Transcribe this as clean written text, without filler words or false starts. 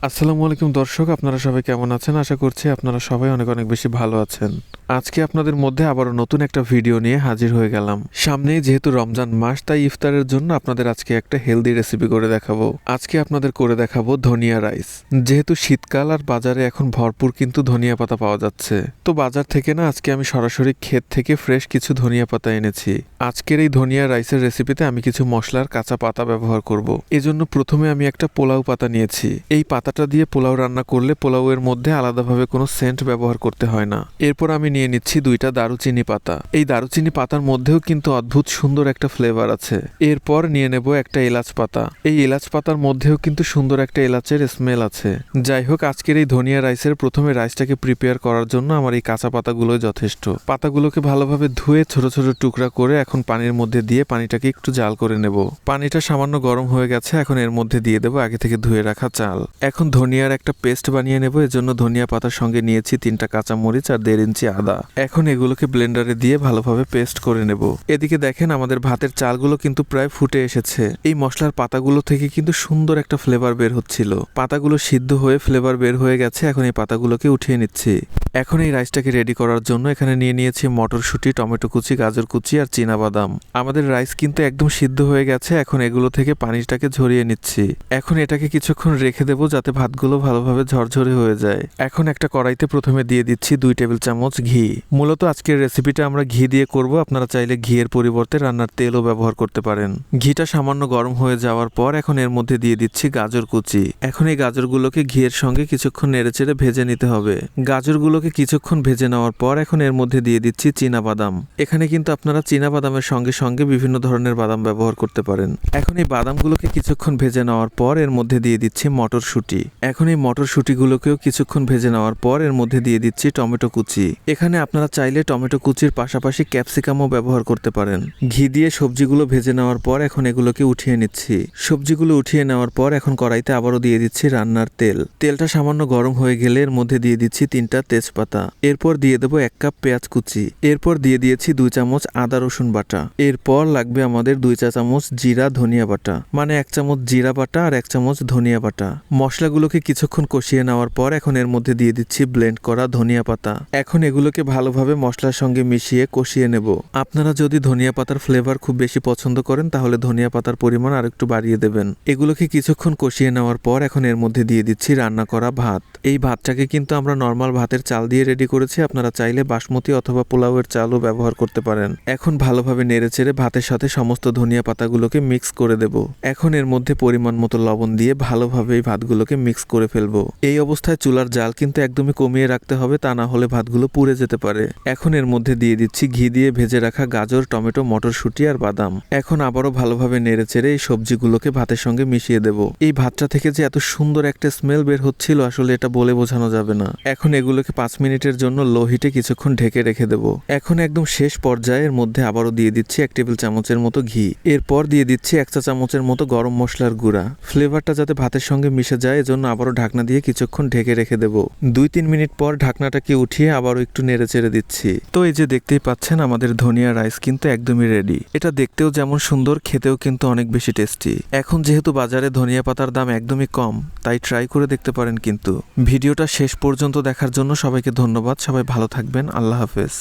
আসসালামু আলাইকুম দর্শক, আপনারা সবাই কেমন আছেন? আশা করছি আপনারা সবাই অনেক অনেক বেশি ভালো আছেন। আজকে আপনাদের মধ্যে আবারও নতুন একটা ভিডিও নিয়ে হাজির হয়ে গেলাম। সামনেই যেহেতু রমজান মাস, তাই ইফতারের জন্য আপনাদের আজকে একটা হেলদি রেসিপি করে দেখাবো। আজকে আপনাদের করে দেখাবো ধনিয়া রাইস। যেহেতু শীতকাল আর বাজারে এখন ভরপুর কিন্তু ধনিয়া পাতা পাওয়া যাচ্ছে, তো বাজার থেকে না আজকে আমি সরাসরি ক্ষেত থেকে ফ্রেশ কিছু ধনিয়া পাতা এনেছি। আজকের এই ধনিয়া রাইসের রেসিপিতে আমি কিছু মশলার কাঁচা পাতা ব্যবহার করব। এজন্য প্রথমে আমি একটা পোলাও পাতা নিয়েছি। এই পাতাটা দিয়ে পোলাও রান্না করলে পোলাওয়ের মধ্যে আলাদাভাবে কোনো সেন্ট ব্যবহার করতে হয় না। এরপর আমি নিয়ে নিচ্ছি 2টা দারুচিনি পাতা। এই দারুচিনি পাতার মধ্যেও কিন্তু অদ্ভুত সুন্দর একটা ফ্লেভার আছে। এরপর নিয়ে নেব একটা এলাচ পাতা। এই এলাচ পাতার মধ্যেও কিন্তু সুন্দর একটা এলাচের স্মেল আছে। যাই হোক, আজকের এই ধনিয়া রাইসের প্রথমে রাইসটাকে প্রিপেয়ার করার জন্য আমার এই কাঁচা পাতাগুলোই যথেষ্ট। পাতাগুলোকে ভালোভাবে ধুয়ে ছোট ছোট টুকরা করে এখন পানির মধ্যে দিয়ে পানিটাকে একটু জাল করে নেব। পানিটা সামান্য গরম হয়ে গেছে, এখন এর মধ্যে দিয়ে দেবো আগে থেকে ধুয়ে রাখা চাল। এখন ধনিয়ার একটা পেস্ট বানিয়ে নেব। এর জন্য ধনিয়া পাতার সঙ্গে নিয়েছি 3টা কাঁচা মরিচ আর 1.5 ইঞ্চি আদা। এখন এগুলোকে ব্লেন্ডারে দিয়ে ভালোভাবে পেস্ট করে নেব। এদিকে দেখেন আমাদের ভাতের চালগুলো কিন্তু প্রায় ফুটে এসেছে। এই মশলার পাতাগুলো থেকে কিন্তু সুন্দর একটা ফ্লেভার বের হচ্ছিল। পাতাগুলো সিদ্ধ হয়ে ফ্লেভার বের হয়ে গেছে। এখন এই পাতাগুলোকে উঠিয়ে নিচ্ছি। এখন এই রাইসটাকে রেডি করার জন্য এখানে নিয়ে নিয়েছি মটরশুঁটি, টমেটো কুচি, গাজর কুচি আর চীনাবাদাম। আমাদের রাইস কিন্তু একদম সিদ্ধ হয়ে গেছে। এখন এগুলো থেকে পানিটাকে ঝরিয়ে নিচ্ছি। এখন এটাকে কিছুক্ষণ রেখে দেবো যাতে ভাতগুলো ভালোভাবে ঝরঝরে হয়ে যায়। এখন একটা কড়াইতে প্রথমে দিয়ে দিচ্ছি 2 টেবিল চামচ ঘি। মূলত আজকের রেসিপিটা আমরা ঘি দিয়ে করব। আপনারা চাইলে ঘিয়ের পরিবর্তে রান্নার তেলও ব্যবহার করতে পারেন। ঘিটা সামান্য গরম হয়ে যাওয়ার পর এখন এর মধ্যে দিয়ে দিচ্ছি গাজর কুচি। এখন এই গাজরগুলোকে ঘিয়ের সঙ্গে কিছুক্ষণ নেড়েচেড়ে ভেজে নিতে হবে। গাজরগুলোকে কিছুক্ষণ ভেজে নেওয়ার পর এখন এর মধ্যে দিয়ে দিচ্ছি চীনাবাদাম। এখানে কিন্তু আপনারা চীনাবাদামের সঙ্গে সঙ্গে বিভিন্ন ধরনের বাদাম ব্যবহার করতে পারেন। এখন এই বাদামগুলোকে কিছুক্ষণ ভেজে নেওয়ার পর এর মধ্যে দিয়ে দিচ্ছি মটরশুঁটি। এখন এই মটরশুঁটিগুলোকেও কিছুক্ষণ ভেজে নেওয়ার পর এর মধ্যে দিয়ে দিচ্ছি টমেটো কুচি। এখানে আপনারা চাইলে টমেটো কুচির পাশাপাশি ক্যাপসিকামও ব্যবহার করতে পারেন। ঘি দিয়ে সবজিগুলো ভেজে নেওয়ার পর এখন এগুলোকে উঠিয়ে নিচ্ছি। সবজিগুলো উঠিয়ে নেওয়ার পর এখন কড়াইতে আবারও দিয়ে দিচ্ছি রান্নার তেল। তেলটা সামান্য গরম হয়ে গেলে এর মধ্যে দিয়ে দিচ্ছি 3টা তেজপাতা। এরপর দিয়ে দেবো 1 কাপ পেঁয়াজ কুচি। এরপর দিয়ে দিয়েছি 2 চামচ আদা রসুন বাটা। এরপর লাগবে আমাদের 2 চা চামচ জিরা ধনিয়া বাটা, মানে 1 চামচ জিরা বাটা আর 1 চামচ ধনিয়া বাটা। মশলাগুলোকে কিছুক্ষণ কষিয়ে নেওয়ার পর এখন এর মধ্যে দিয়ে দিচ্ছি ব্লেন্ড করা ধনিয়া পাতা। এখন এগুলোকে ভালোভাবে মশলার সঙ্গে মিশিয়ে কষিয়ে নেব। আপনারা যদি ধনিয়া পাতার ফ্লেভার খুব বেশি পছন্দ করেন তাহলে ধনিয়া পাতার পরিমাণ আরেকটু বাড়িয়ে দেবেন। এগুলোকে কিছুক্ষণ কষিয়ে নেওয়ার পর এখন এর মধ্যে দিয়ে দিচ্ছি রান্না করা ভাত। এই ভাতটাকে কিন্তু আমরা নর্মাল ভাতের চাল দিয়ে রেডি করেছি। আপনারা চাইলে বাসমতি অথবা পোলাওয়ের চালও ব্যবহার করতে পারেন। এখন ভালোভাবে নেড়েচেড়ে ভাতের সাথে সমস্ত ধনিয়া পাতাগুলোকে মিক্স করে দেব। এখন এর মধ্যে পরিমাণ মতো লবণ দিয়ে ভালোভাবে এই ভাতগুলোকে মিক্স করে ফেলবো। এই অবস্থায় চুলার জাল কিন্তু একদমই কমিয়ে রাখতে হবে, তা না হলে ভাতগুলো পুড়ে যেতে পারে। এখন এর মধ্যে দিয়ে দিচ্ছি ঘি দিয়ে ভেজে রাখা গাজর, টমেটো, মটরশুঁটি আর বাদাম। এখন আবারও ভালোভাবে নেড়েচেড়ে এই সবজিগুলোকে ভাতের সঙ্গে মিশিয়ে দেব। এই ভাতটা থেকে যে এত সুন্দর একটা স্মেল বের হচ্ছিল আসলে এটা বলে বোঝানো যাবে না। এখন এগুলোকে 5 মিনিটের জন্য লো হিটে কিছুক্ষণ ঢেকে রেখে দেব। এখন একদম শেষ পর্যায়ের মধ্যে আবারও দিয়ে দিচ্ছি 1 টেবিল চামচের মতো ঘি। এরপর দিয়ে দিচ্ছি 1 চা চামচের মতো গরম মশলার গুঁড়া। ফ্লেভারটা যাতে ভাতের সঙ্গে মিশে যায় এজন্য আবারও ঢাকনা দিয়ে কিছুক্ষণ ঢেকে রেখে দেব। 2-3 মিনিট পর ঢাকনাটাকে উঠিয়ে আবারও একটু নেড়ে চেড়ে দিচ্ছি। তো এই যে দেখতেই পাচ্ছেন আমাদের ধনিয়া রাইস কিন্তু একদমই রেডি। এটা দেখতেও যেমন সুন্দর, খেতেও কিন্তু অনেক বেশি টেস্টি। এখন যেহেতু বাজারে ধনিয়া পাতার দাম একদমই কম, তাই ট্রাই করে দেখতে পারেন। কিন্তু ভিডিওটা শেষ পর্যন্ত দেখার জন্য সবাইকে ধন্যবাদ। সবাই ভালো থাকবেন। আল্লাহ হাফেজ।